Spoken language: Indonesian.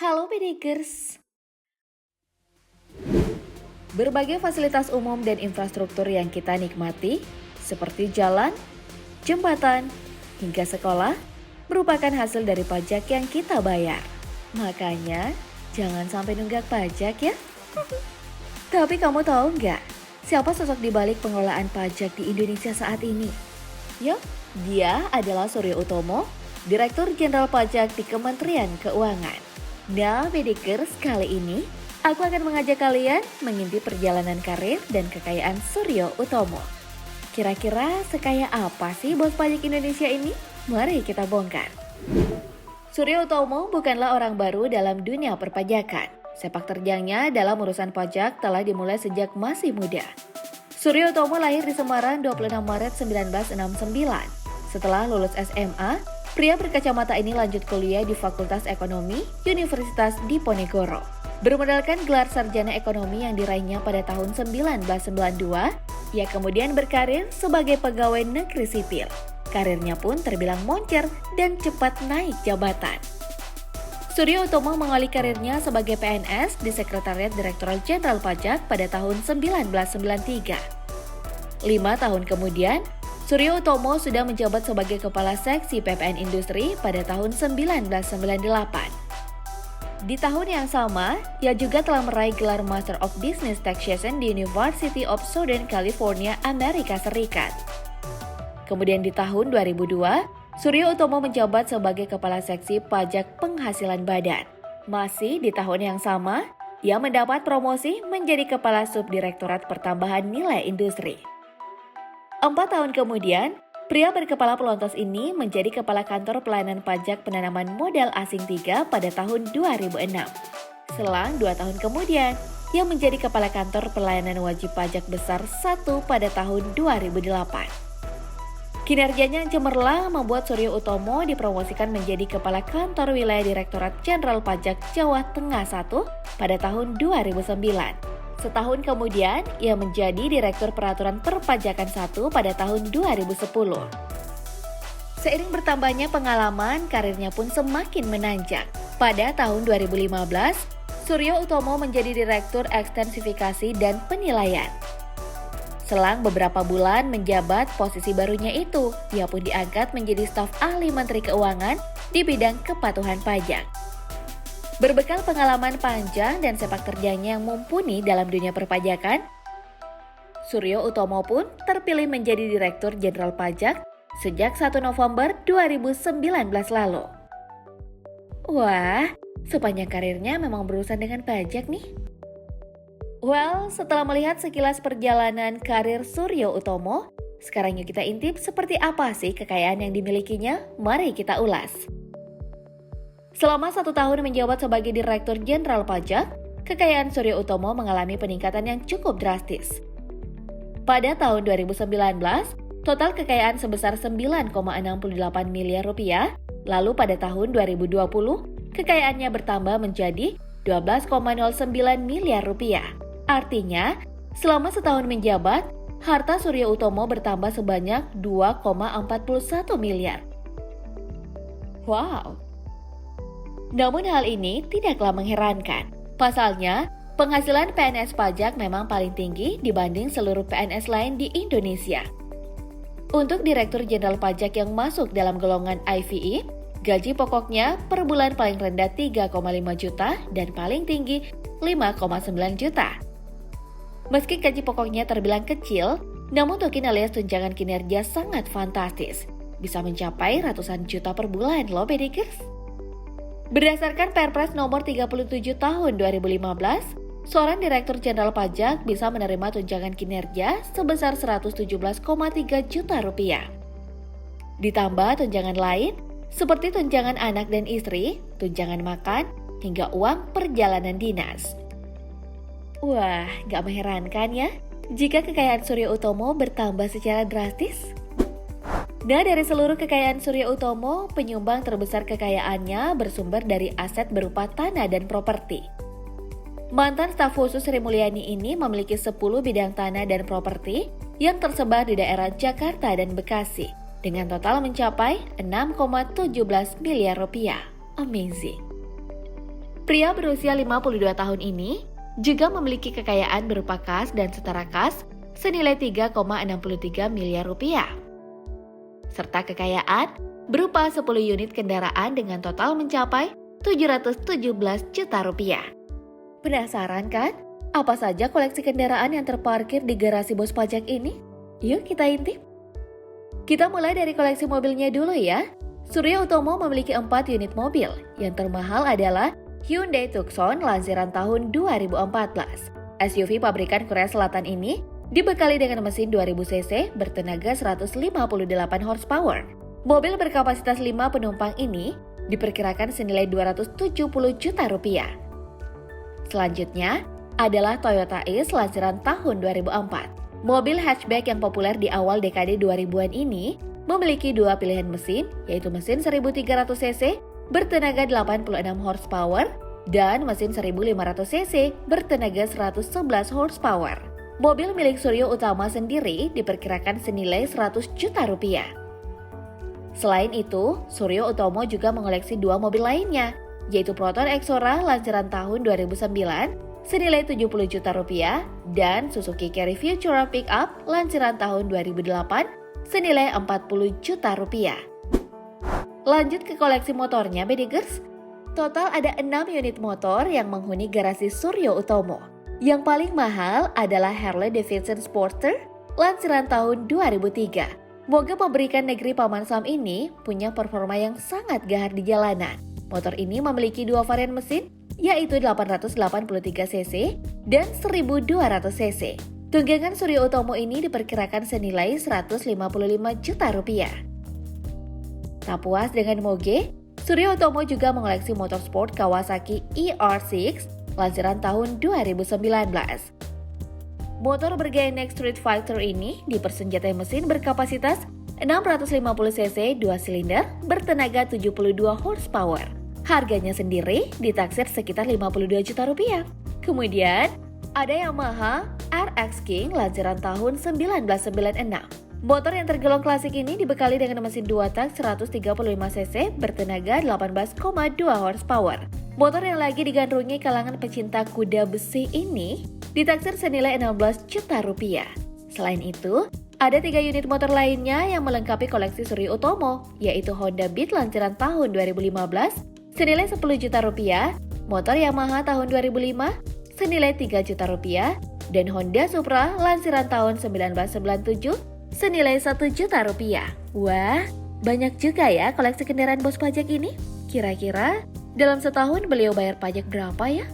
Halo Bedikers. Berbagai fasilitas umum dan infrastruktur yang kita nikmati, seperti jalan, jembatan, hingga sekolah, merupakan hasil dari pajak yang kita bayar. Makanya, jangan sampai nunggak pajak ya. Tapi kamu tahu nggak, siapa sosok di balik pengelolaan pajak di Indonesia saat ini? Yuk, dia adalah Suryo Utomo, Direktur Jenderal Pajak di Kementerian Keuangan. Nah, Bedikers, kali ini aku akan mengajak kalian mengintip perjalanan karir dan kekayaan Suryo Utomo. Kira-kira sekaya apa sih bos pajak Indonesia ini? Mari kita bongkar. Suryo Utomo bukanlah orang baru dalam dunia perpajakan. Sepak terjangnya dalam urusan pajak telah dimulai sejak masih muda. Suryo Utomo lahir di Semarang 26 Maret 1969. Setelah lulus SMA, pria berkacamata ini lanjut kuliah di Fakultas Ekonomi Universitas Diponegoro. Bermodalkan gelar sarjana ekonomi yang diraihnya pada tahun 1992, ia kemudian berkarir sebagai pegawai negeri sipil. Karirnya pun terbilang moncer dan cepat naik jabatan. Suryo Utomo mengawali karirnya sebagai PNS di Sekretariat Direktorat Jenderal Pajak pada tahun 1993. 5 tahun kemudian, Suryo Utomo sudah menjabat sebagai Kepala Seksi PPN Industri pada tahun 1998. Di tahun yang sama, ia juga telah meraih gelar Master of Business Taxation di University of Southern California, Amerika Serikat. Kemudian di tahun 2002, Suryo Utomo menjabat sebagai Kepala Seksi Pajak Penghasilan Badan. Masih di tahun yang sama, ia mendapat promosi menjadi Kepala Subdirektorat Pertambahan Nilai Industri. 4 tahun kemudian, pria berkepala pelontos ini menjadi Kepala Kantor Pelayanan Pajak Penanaman Modal Asing 3 pada tahun 2006. Selang 2 tahun kemudian, ia menjadi Kepala Kantor Pelayanan Wajib Pajak Besar 1 pada tahun 2008. Kinerjanya yang cemerlang membuat Suryo Utomo dipromosikan menjadi Kepala Kantor Wilayah Direktorat Jenderal Pajak Jawa Tengah 1 pada tahun 2009. Setahun kemudian, ia menjadi Direktur Peraturan Perpajakan 1 pada tahun 2010. Seiring bertambahnya pengalaman, karirnya pun semakin menanjak. Pada tahun 2015, Suryo Utomo menjadi Direktur Ekstensifikasi dan Penilaian. Selang beberapa bulan menjabat posisi barunya itu, ia pun diangkat menjadi staf ahli Menteri Keuangan di bidang kepatuhan pajak. Berbekal pengalaman panjang dan sepak terjangnya yang mumpuni dalam dunia perpajakan, Suryo Utomo pun terpilih menjadi Direktur Jenderal Pajak sejak 1 November 2019 lalu. Wah, sepanjang karirnya memang berurusan dengan pajak nih. Well, setelah melihat sekilas perjalanan karir Suryo Utomo, sekarang yuk kita intip seperti apa sih kekayaan yang dimilikinya. Mari kita ulas. Selama 1 tahun menjabat sebagai Direktur Jenderal Pajak, kekayaan Suryo Utomo mengalami peningkatan yang cukup drastis. Pada tahun 2019, total kekayaan sebesar 9,68 miliar rupiah, lalu pada tahun 2020, kekayaannya bertambah menjadi 12,09 miliar rupiah. Artinya, selama setahun menjabat, harta Suryo Utomo bertambah sebanyak 2,41 miliar. Wow! Namun hal ini tidaklah mengherankan. Pasalnya, penghasilan PNS pajak memang paling tinggi dibanding seluruh PNS lain di Indonesia. Untuk Direktur Jenderal Pajak yang masuk dalam golongan IVE, gaji pokoknya per bulan paling rendah 3,5 juta dan paling tinggi 5,9 juta. Meski gaji pokoknya terbilang kecil, namun token alias tunjangan kinerja sangat fantastis. Bisa mencapai ratusan juta per bulan loh Bedikers. Berdasarkan Perpres nomor 37 tahun 2015, seorang Direktur Jenderal Pajak bisa menerima tunjangan kinerja sebesar 117,3 juta rupiah. Ditambah tunjangan lain, seperti tunjangan anak dan istri, tunjangan makan, hingga uang perjalanan dinas. Wah, gak mengherankan ya jika kekayaan Suryo Utomo bertambah secara drastis? Nah, dari seluruh kekayaan Suryo Utomo, penyumbang terbesar kekayaannya bersumber dari aset berupa tanah dan properti. Mantan staf khusus Sri Mulyani ini memiliki 10 bidang tanah dan properti yang tersebar di daerah Jakarta dan Bekasi, dengan total mencapai 6,17 miliar rupiah. Amazing. Pria berusia 52 tahun ini juga memiliki kekayaan berupa kas dan setara kas senilai 3,63 miliar rupiah. Serta kekayaan berupa 10 unit kendaraan dengan total mencapai 717 juta rupiah. Penasaran kan? Apa saja koleksi kendaraan yang terparkir di garasi bos pajak ini? Yuk kita intip. Kita mulai dari koleksi mobilnya dulu ya. Suryo Utomo memiliki 4 unit mobil. Yang termahal adalah Hyundai Tucson lansiran tahun 2014. SUV pabrikan Korea Selatan ini dibekali dengan mesin 2000 cc bertenaga 158 horsepower. Mobil berkapasitas 5 penumpang ini diperkirakan senilai 270 juta rupiah. Selanjutnya adalah Toyota Ace lansiran tahun 2004. Mobil hatchback yang populer di awal dekade 2000-an ini memiliki 2 pilihan mesin, yaitu mesin 1300 cc bertenaga 86 horsepower dan mesin 1500 cc bertenaga 111 horsepower. Mobil milik Suryo Utomo sendiri diperkirakan senilai 100 juta rupiah. Selain itu, Suryo Utomo juga mengoleksi 2 mobil lainnya, yaitu Proton Exora lansiran tahun 2009 senilai 70 juta rupiah dan Suzuki Carry Futura Pickup lansiran tahun 2008 senilai 40 juta rupiah. Lanjut ke koleksi motornya, Bedigers. Total ada 6 unit motor yang menghuni garasi Suryo Utomo. Yang paling mahal adalah Harley Davidson Sporter lansiran tahun 2003. Moga pemberikan negeri Paman Sam ini punya performa yang sangat gahar di jalanan. Motor ini memiliki 2 varian mesin, yaitu 883 cc dan 1200 cc. Tunggangan Suryo Utomo ini diperkirakan senilai 155 juta rupiah. Tak puas dengan moge, Suryo Utomo juga mengoleksi motor sport Kawasaki ER6 lansiran tahun 2019. Motor bergaya Next Street Fighter ini dipersenjatai mesin berkapasitas 650 cc 2 silinder bertenaga 72 horsepower. Harganya sendiri ditaksir sekitar 52 juta rupiah. Kemudian ada Yamaha RX King lansiran tahun 1996. Motor yang tergolong klasik ini dibekali dengan mesin 2 tak 135 cc bertenaga 18,2 horsepower. Motor yang lagi digandrungi kalangan pecinta kuda besi ini ditaksir senilai 16 juta rupiah. Selain itu, ada 3 unit motor lainnya yang melengkapi koleksi Suryo Utomo, yaitu Honda Beat lansiran tahun 2015 senilai 10 juta rupiah, motor Yamaha tahun 2005 senilai 3 juta rupiah, dan Honda Supra lansiran tahun 1997 senilai 1 juta rupiah. Wah, banyak juga ya koleksi kendaraan bos pajak ini. Kira-kira dalam setahun beliau bayar pajak berapa ya?